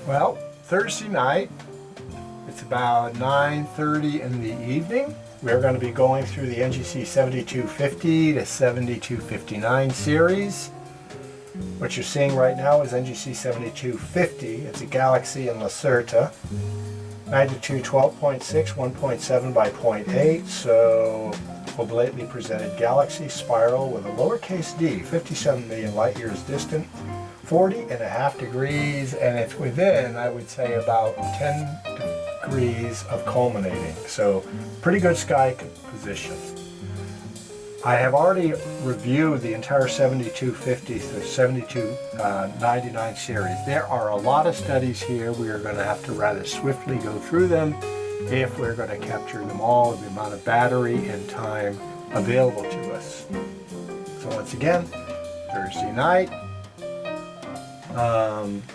Well, Thursday night, it's about 9:30 in the evening. We're going to be going through the NGC 7250 to 7259 series. What you're seeing right now is NGC 7250. It's a galaxy in Lacerta. Magnitude 12.6, 1.7 by 0.8, so oblately presented galaxy spiral with a lowercase d, 57 million light years distant, 40.5 degrees, and it's within, I would say, about 10 degrees of culminating. So pretty good sky position. I have already reviewed the entire 7250 to 7299 series. There are a lot of studies here. We are going to have to rather swiftly go through them if we're going to capture them all, the amount of battery and time available to us. So once again, Thursday night,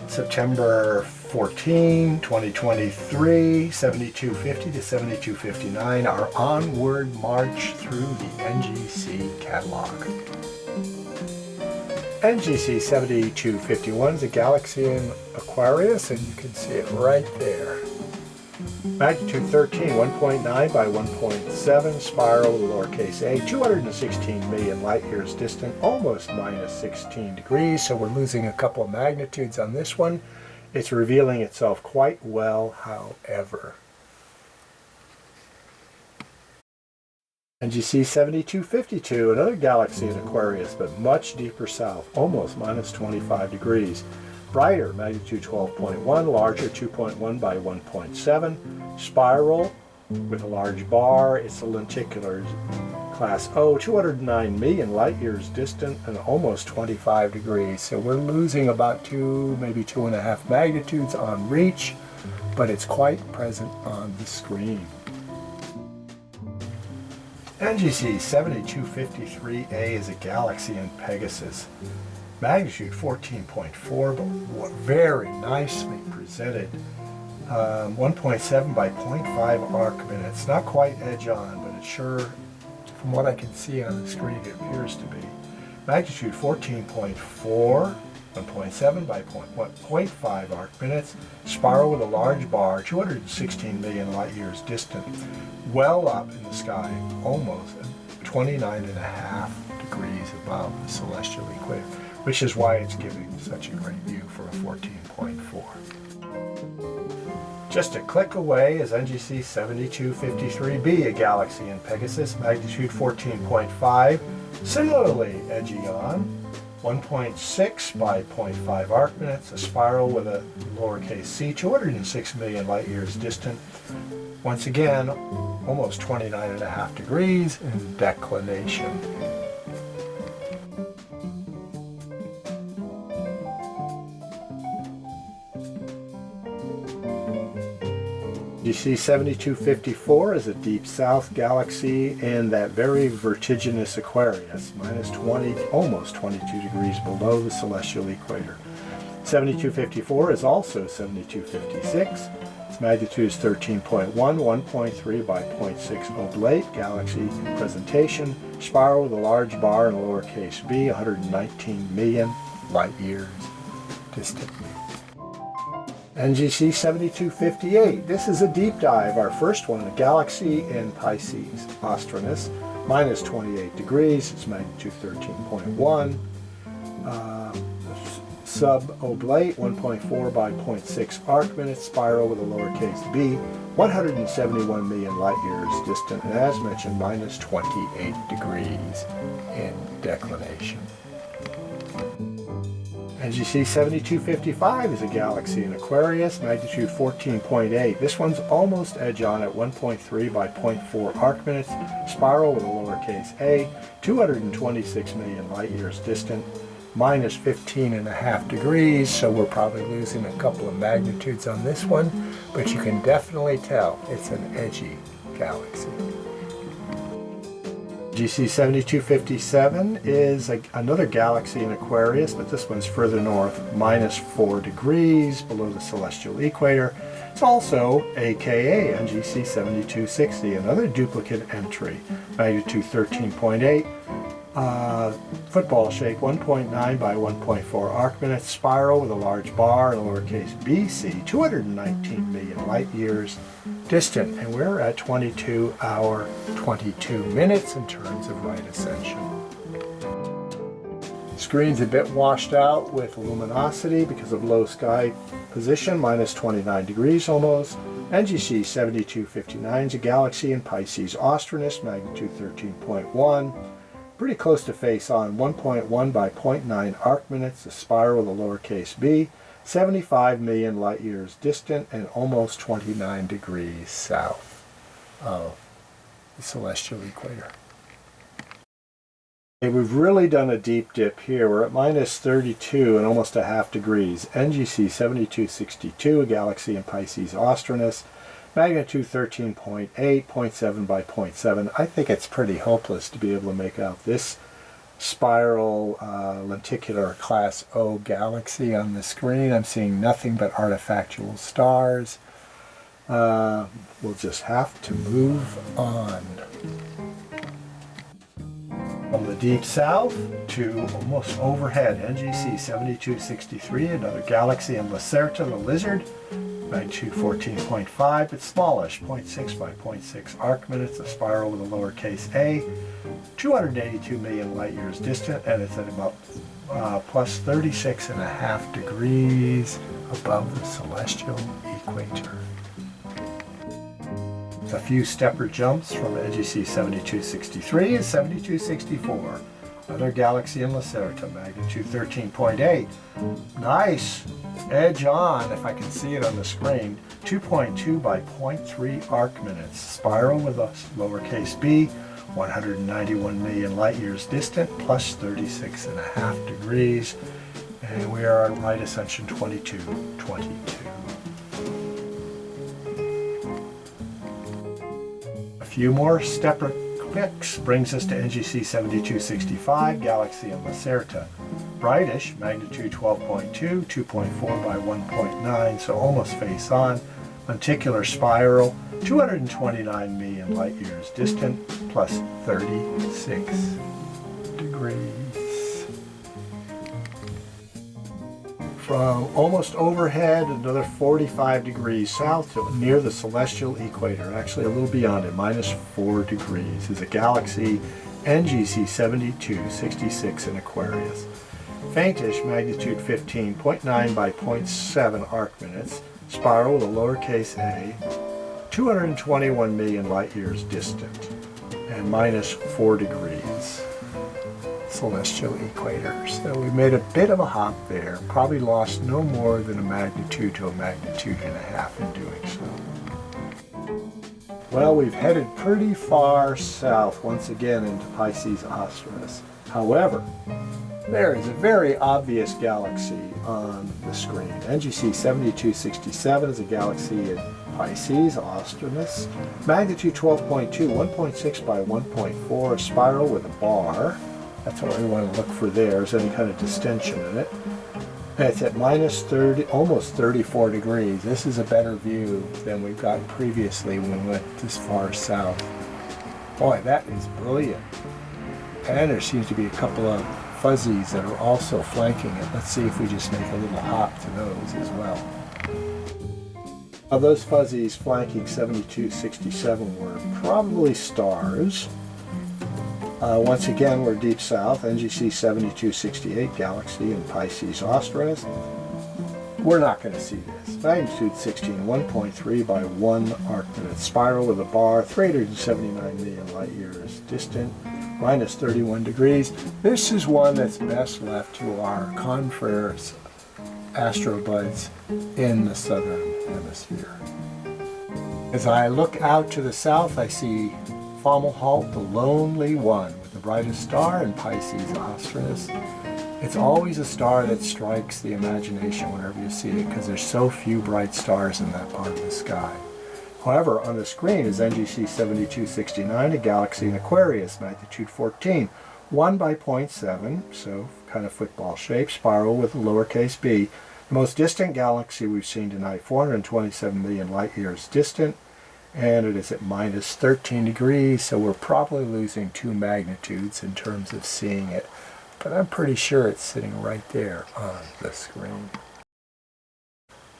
September 14, 2023, 7250 to 7259, our onward march through the NGC catalog. NGC 7251 is a galaxy in Aquarius, and you can see it right there. Magnitude 13, 1.9 by 1.7, spiral with lowercase a, 216 million light years distant, almost minus 16 degrees, so we're losing a couple of magnitudes on this one. It's revealing itself quite well, however. NGC 7252, another galaxy in Aquarius, but much deeper south, almost minus 25 degrees. Brighter, magnitude 12.1, larger 2.1 by 1.7, spiral with a large bar. It's a lenticular class O, 209 million light years distant and almost 25 degrees. So we're losing about 2, maybe 2.5 magnitudes on reach, but it's quite present on the screen. NGC 7253A is a galaxy in Pegasus. Magnitude 14.4, but very nicely presented. 1.7 by 0.5 arc minutes. Not quite edge on, but it sure, from what I can see on the screen, it appears to be. Magnitude 14.4, 1.7 by 0.5 arc minutes. Spiral with a large bar, 216 million light years distant. Well up in the sky, almost 29.5 degrees above the celestial equator, which is why it's giving such a great view for a 14.4. Just a click away is NGC 7253b, a galaxy in Pegasus, magnitude 14.5, similarly edgy on, 1.6 by 0.5 arc minutes, a spiral with a lowercase c, 206 million light years distant. Once again, almost 29.5 degrees in declination. NGC 7254 is a deep south galaxy in that very vertiginous Aquarius, minus 20, almost 22 degrees below the celestial equator. 7254 is also 7256. Its magnitude is 13.1, 1.3 by 0.6 oblate, galaxy presentation, spiral with a large bar and a lowercase b, 119 million light years distant. NGC 7258. This is a deep dive, our first one, a galaxy in Pisces, Ostranus, minus 28 degrees, its magnitude 13.1, sub-oblate, 1.4 by 0.6 arc minutes, spiral with a lowercase b, 171 million light years distant, and as mentioned, minus 28 degrees in declination. NGC 7255 is a galaxy in Aquarius, magnitude 14.8. This one's almost edge on at 1.3 by 0.4 arc minutes, spiral with a lowercase a, 226 million light years distant, minus 15.5 degrees, so we're probably losing a couple of magnitudes on this one, but you can definitely tell it's an edgy galaxy. NGC 7257 is another galaxy in Aquarius, but this one's further north, minus 4 degrees below the celestial equator. It's also AKA NGC 7260, another duplicate entry, magnitude 13.8, Football shape, 1.9 by 1.4 arc minutes, spiral with a large bar and a lowercase bc, 219 million light years distant, and we're at 22 hour 22 minutes in terms of right ascension. Screen's a bit washed out with luminosity because of low sky position, minus 29 degrees almost. NGC 7259 is a galaxy in Pisces Austrinus, magnitude 13.1. Pretty close to face on, 1.1 by 0.9 arc minutes, a spiral with a lowercase b, 75 million light years distant, and almost 29 degrees south of the celestial equator. Okay, we've really done a deep dip here. We're at minus 32 and almost a half degrees. NGC 7262, a galaxy in Pisces Austrinus, magnitude 13.8, 0.7 by 0.7. I think it's pretty hopeless to be able to make out this spiral lenticular class O galaxy on the screen. I'm seeing nothing but artifactual stars. We'll just have to move on. From the deep south to almost overhead, NGC 7263, another galaxy in Lacerta, the lizard, magnitude 14.5, it's smallish, 0.6 by 0.6 arc minutes, a spiral with a lowercase a, 282 million light years distant, and it's at about plus 36.5 degrees above the celestial equator. A few stepper jumps from NGC 7263 is 7264. Another galaxy in Lacerta, magnitude 13.8. Nice. Edge on, if I can see it on the screen. 2.2 by 0.3 arc minutes. Spiral with a lowercase b. 191 million light years distant, plus 36.5 degrees. And we are on right ascension 2222. Few more stepper clicks brings us to NGC 7265, galaxy in Lacerta. Brightish, magnitude 12.2, 2.4 by 1.9, so almost face on. Lenticular spiral, 229 million light years distant, plus 36 degrees. From almost overhead, another 45 degrees south to near the celestial equator, actually a little beyond it, minus 4 degrees, is a galaxy NGC 7266 in Aquarius. Faintish, magnitude 15.9 by 0.7 arc minutes, spiral with a lowercase a, 221 million light years distant, and minus 4 degrees. Celestial equator. So we made a bit of a hop there, probably lost no more than a magnitude to a magnitude and a half in doing so. Well, we've headed pretty far south once again into Pisces Austrinus. However, there is a very obvious galaxy on the screen. NGC 7267 is a galaxy in Pisces Austrinus, magnitude 12.2, 1.6 by 1.4, a spiral with a bar. That's what we want to look for there, is any kind of distension in it. And it's at minus 30, almost 34 degrees. This is a better view than we've got previously when we went this far south. Boy, that is brilliant. And there seems to be a couple of fuzzies that are also flanking it. Let's see if we just make a little hop to those as well. Now, those fuzzies flanking 7267 were probably stars. Once again, we're deep south, NGC 7268, galaxy in Pisces Austrinus. We're not going to see this. Magnitude 16, 1.3 by 1 arc minute, spiral with a bar, 379 million light years distant, minus 31 degrees. This is one that's best left to our confreres, astrobuds in the southern hemisphere. As I look out to the south, I see Fomalhaut, the lonely one, with the brightest star in Pisces Austrinus. It's always a star that strikes the imagination whenever you see it, because there's so few bright stars in that part of the sky. However, on the screen is NGC 7269, a galaxy in Aquarius, magnitude 14, 1 by 0.7, so kind of football shape, spiral with a lowercase b. The most distant galaxy we've seen tonight, 427 million light years distant, and it is at minus 13 degrees, so we're probably losing 2 magnitudes in terms of seeing it. But I'm pretty sure it's sitting right there on the screen.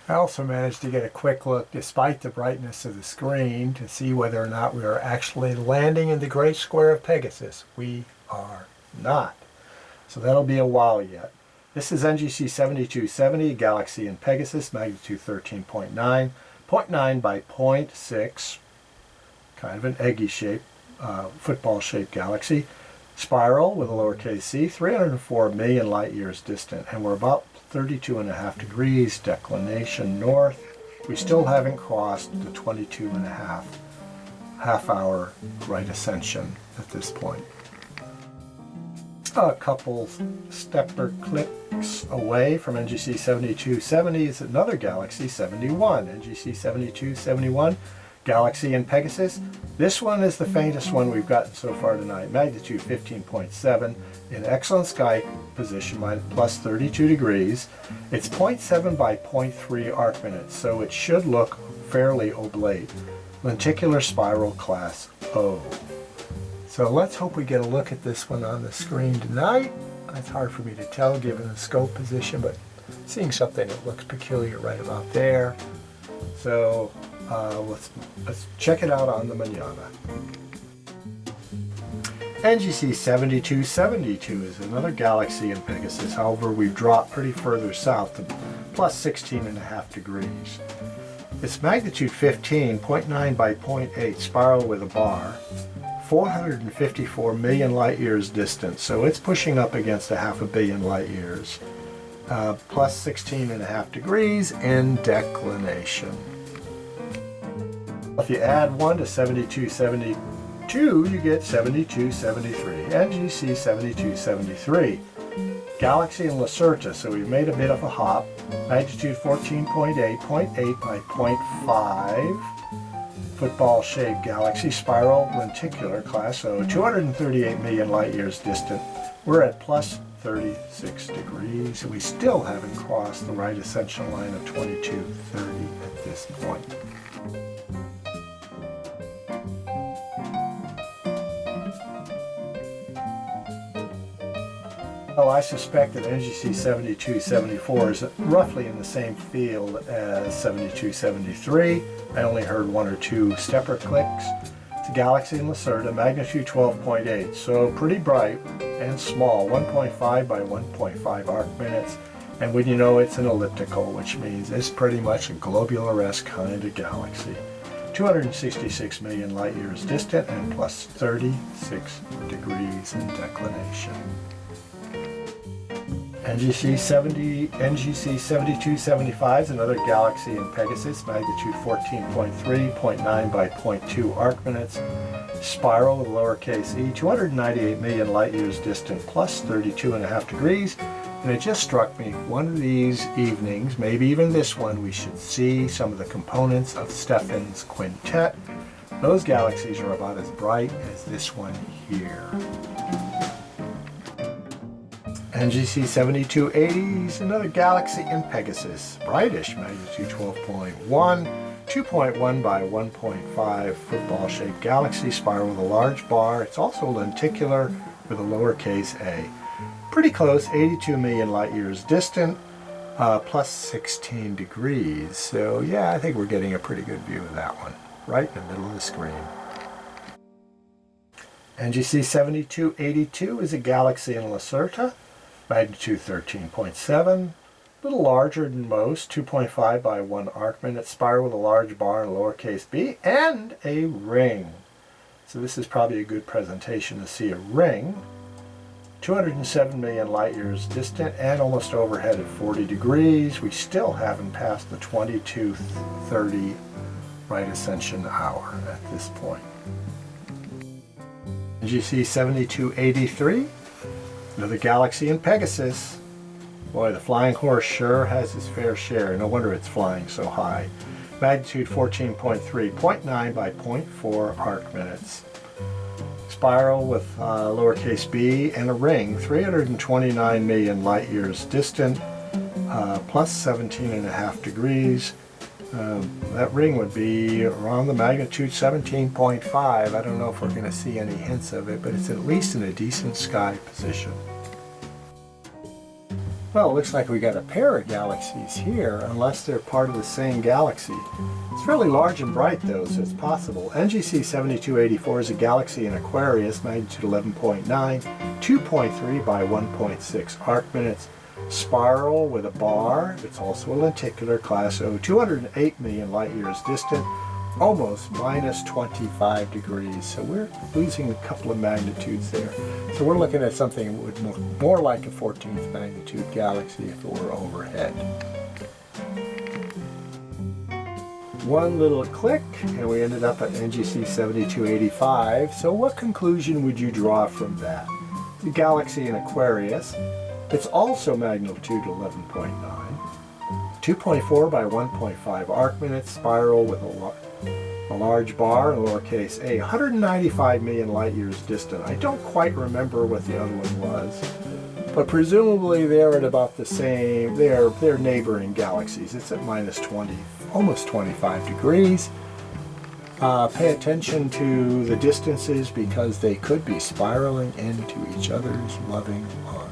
I also managed to get a quick look, despite the brightness of the screen, to see whether or not we are actually landing in the Great Square of Pegasus. We are not. So that'll be a while yet. This is NGC 7270, Galaxy in Pegasus, magnitude 13.9, 0.9 by 0.6, kind of an eggy shape, football-shaped galaxy. Spiral with a lowercase c, 304 million light years distant, and we're about 32.5 degrees declination north. We still haven't crossed the 22.5 half-hour right ascension at this point. A couple stepper clicks away from NGC 7270 is another Galaxy 71, NGC 7271, Galaxy in Pegasus. This one is the faintest one we've gotten so far tonight, magnitude 15.7, in excellent sky position, plus 32 degrees. It's 0.7 by 0.3 arc minutes, so it should look fairly oblate. Lenticular spiral class O. So let's hope we get a look at this one on the screen tonight. It's hard for me to tell given the scope position, but seeing something that looks peculiar right about there. So let's check it out on the manana. NGC 7272 is another Galaxy in Pegasus. However, we've dropped pretty further south to plus 16.5 degrees. It's magnitude 15, 0.9 by 0.8, spiral with a bar. 454 million light years distant, so it's pushing up against a 500 million light years. Plus 16.5 degrees in declination. If you add 1 to 7272, you get 7273, NGC 7273. Galaxy in Lacerta, so we've made a bit of a hop. Magnitude 14.8, 0.8 by 0.5. Football-shaped galaxy, spiral lenticular class, so 238 million light years distant. We're at plus 36 degrees, and we still haven't crossed the right ascension line of 2230 at this point. Well, I suspect that NGC 7274 is roughly in the same field as 7273. I only heard 1 or 2 stepper clicks. It's a Galaxy in Lacerta, magnitude 12.8, so pretty bright and small, 1.5 by 1.5 arc minutes. And when you know it's an elliptical, which means it's pretty much a globular-esque kind of galaxy. 266 million light years distant and plus 36 degrees in declination. NGC 7275 is another Galaxy in Pegasus, magnitude 14.3, 0.9 by 0.2 arc minutes, spiral with lowercase e, 298 million light years distant, plus 32.5 degrees. And it just struck me, one of these evenings, maybe even this one, we should see some of the components of Stefan's quintet. Those galaxies are about as bright as this one here. NGC 7280 is another Galaxy in Pegasus, brightish, magnitude 12.1, 2.1 by 1.5 football-shaped galaxy, spiral with a large bar. It's also lenticular with a lowercase a. Pretty close, 82 million light years distant, plus 16 degrees. So yeah, I think we're getting a pretty good view of that one, right in the middle of the screen. NGC 7282 is a Galaxy in Lacerta, magnitude 13.7, a little larger than most, 2.5 by 1 arc minute, spiral with a large bar and a lowercase b, and a ring. So this is probably a good presentation to see a ring. 207 million light years distant and almost overhead at 40 degrees. We still haven't passed the 2230 right ascension hour at this point. NGC 7283, another Galaxy in Pegasus. Boy, the flying horse sure has his fair share. No wonder it's flying so high. Magnitude 14.3, 0.9 by 0.4 arc minutes. Spiral with lowercase b and a ring, 329 million light years distant, plus 17.5 degrees. That ring would be around the magnitude 17.5. I don't know if we're going to see any hints of it, but it's at least in a decent sky position. Well, it looks like we got a pair of galaxies here, unless they're part of the same galaxy. It's fairly large and bright though, so it's possible. NGC 7284 is a galaxy in Aquarius, magnitude 11.9, 2.3 by 1.6 arc minutes. Spiral with a bar. It's also a lenticular, class O, 208 million light years distant, almost minus 25 degrees. So we're losing a couple of magnitudes there. So we're looking at something that would look more like a 14th magnitude galaxy if it were overhead. One little click and we ended up at NGC 7285. So what conclusion would you draw from that? The galaxy in Aquarius. It's also magnitude 11.9, 2.4 by 1.5 arc minutes, spiral with a large bar and lowercase a, 195 million light years distant. I don't quite remember what the other one was, but presumably they're at about the same, they're neighboring galaxies. It's at minus 20, almost 25 degrees. Pay attention to the distances because they could be spiraling into each other's loving arms.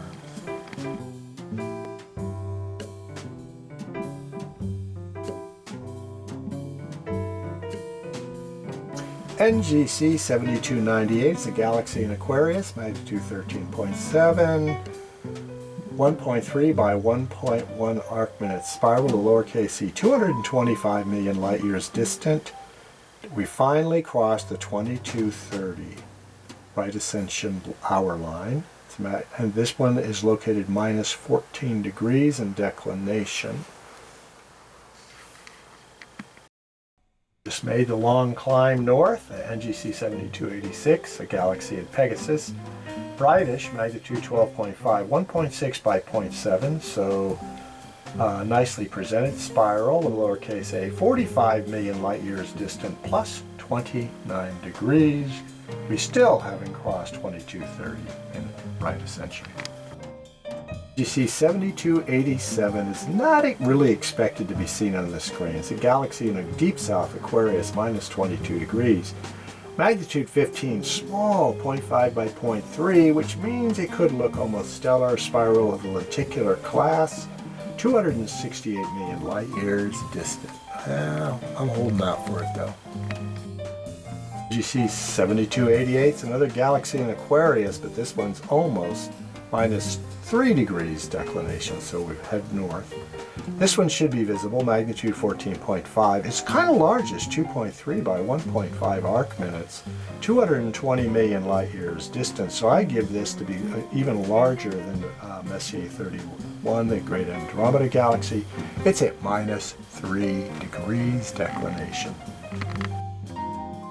NGC 7298 is a galaxy in Aquarius, magnitude 13.7, 1.3 by 1.1 arc minutes, spiral to lowercase c, 225 million light years distant. We finally crossed the 2230 right ascension hour line, and this one is located minus 14 degrees in declination. Just made the long climb north at NGC 7286, a galaxy in Pegasus. Brightish, magnitude 12.5, 1.6 by 0.7, so nicely presented. Spiral with lowercase a, 45 million light years distant, plus 29 degrees. We still haven't crossed 2230 in right ascension. NGC 7287 is not really expected to be seen on the screen. It's a galaxy in a deep south Aquarius, minus 22 degrees. Magnitude 15, small, 0.5 by 0.3, which means it could look almost stellar. Spiral of the lenticular class, 268 million light years distant. I'm holding out for it though. NGC 7288 is another galaxy in Aquarius, but this one's almost minus 3 degrees declination, so we head north. This one should be visible, magnitude 14.5. It's kind of large, it's 2.3 by 1.5 arc minutes, 220 million light years distance, so I give this to be even larger than Messier 31, the Great Andromeda Galaxy. It's at minus 3 degrees declination.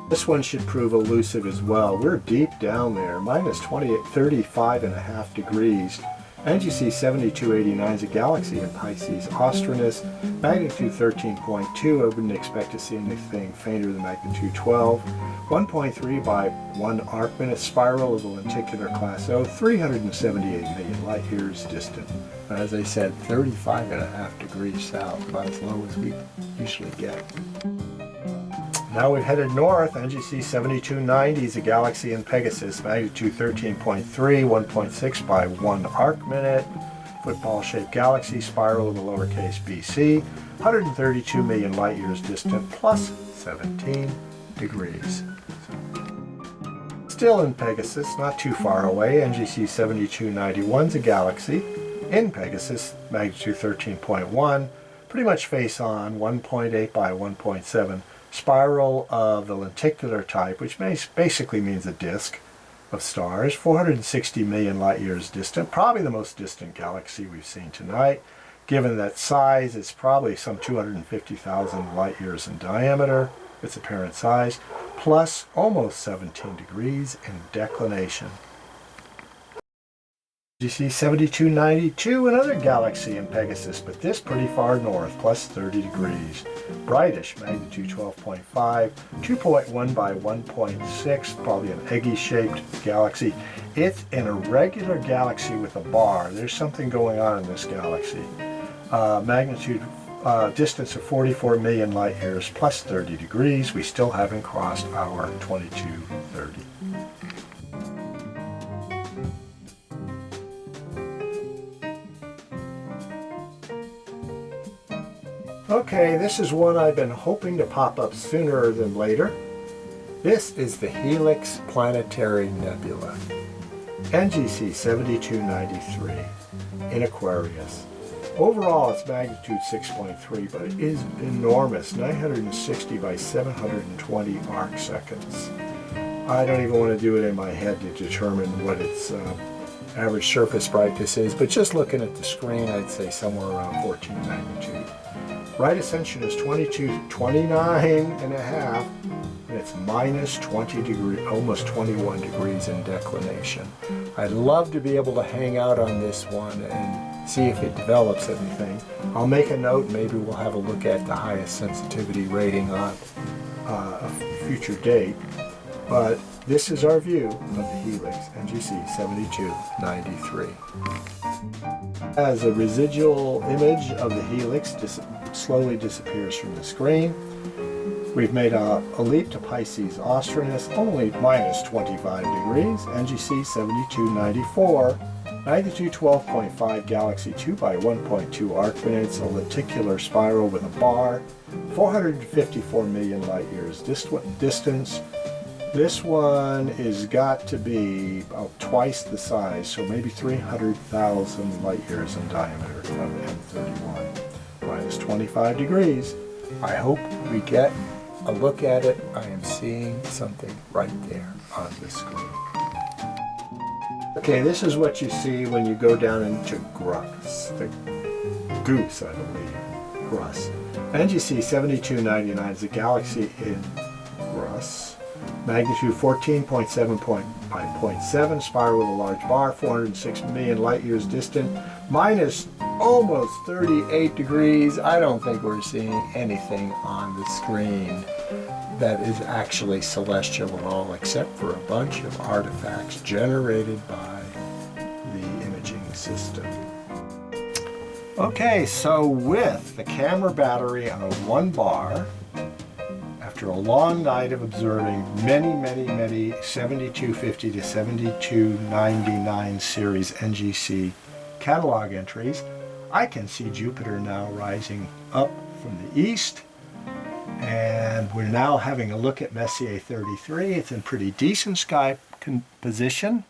This one should prove elusive as well. We're deep down there, minus 35.5 degrees. NGC 7289 is a galaxy in Pisces Austrinus, magnitude 13.2. I wouldn't expect to see anything fainter than magnitude 12. 1.3 by 1 arc minute, spiral of the lenticular class O, 378 million light years distant. As I said, 35.5 degrees south, about as low as we usually get. Now we've headed north. NGC 7290 is a galaxy in Pegasus, magnitude 13.3, 1.6 by 1 arc minute, football-shaped galaxy, spiral of the lowercase bc, 132 million light years distant, plus 17 degrees. Still in Pegasus, not too far away, NGC 7291 is a galaxy in Pegasus, magnitude 13.1, pretty much face on, 1.8 by 1.7, spiral of the lenticular type, which basically means a disk of stars, 460 million light years distant, probably the most distant galaxy we've seen tonight. Given that size, it's probably some 250,000 light years in diameter, its apparent size, plus almost 17 degrees in declination. NGC 7292, another galaxy in Pegasus, but this pretty far north, plus 30 degrees. Brightish, magnitude 12.5, 2.1 by 1.6, probably an eggy-shaped galaxy. It's an irregular galaxy with a bar. There's something going on in this galaxy. Magnitude distance of 44 million light years plus 30 degrees. We still haven't crossed our 2230. Okay, this is one I've been hoping to pop up sooner than later. This is the Helix Planetary Nebula, NGC 7293 in Aquarius. Overall, it's magnitude 6.3, but it is enormous, 960 by 720 arc seconds. I don't even want to do it in my head to determine what its average surface brightness is, but just looking at the screen, I'd say somewhere around 14 magnitude. Right ascension is 29 and a half, and it's minus 20 degrees, almost 21 degrees in declination. I'd love to be able to hang out on this one and see if it develops anything. I'll make a note, maybe we'll have a look at the highest sensitivity rating on a future date. But this is our view of the Helix, NGC 7293. As a residual image of the Helix slowly disappears from the screen, we've made a leap to Pisces Austrinus, only minus 25 degrees, NGC 7294, magnitude 12.5, galaxy 2 by 1.2 arc minutes, a lenticular spiral with a bar, 454 million light years distance. This one is got to be about twice the size, so maybe 300,000 light years in diameter of M31, minus 25 degrees. I hope we get a look at it. I am seeing something right there on the screen. Okay, this is what you see when you go down into Grus, the goose, I believe, Grus. NGC 7299 is a galaxy in Grus. Magnitude 14.7 by 0.7, spiral with a large bar, 406 million light years distant, minus almost 38 degrees. I don't think we're seeing anything on the screen that is actually celestial at all, except for a bunch of artifacts generated by the imaging system. Okay, so with the camera battery on a 1 bar, after a long night of observing many 7250 to 7299 series NGC catalog entries, I can see Jupiter now rising up from the east, and we're now having a look at Messier 33. It's in pretty decent sky position.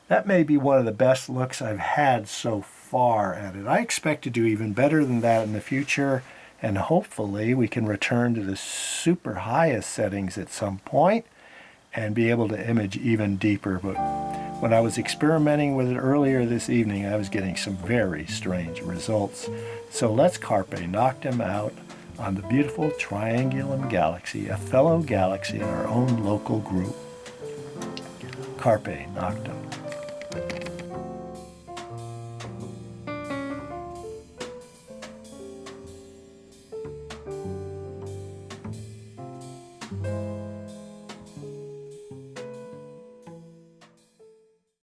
That may be one of the best looks I've had so far at it. I expect to do even better than that in the future, and hopefully we can return to the super highest settings at some point and be able to image even deeper. But when I was experimenting with it earlier this evening, I was getting some very strange results. So let's carpe noctem out on the beautiful Triangulum galaxy, a fellow galaxy in our own local group. Carpe noctem.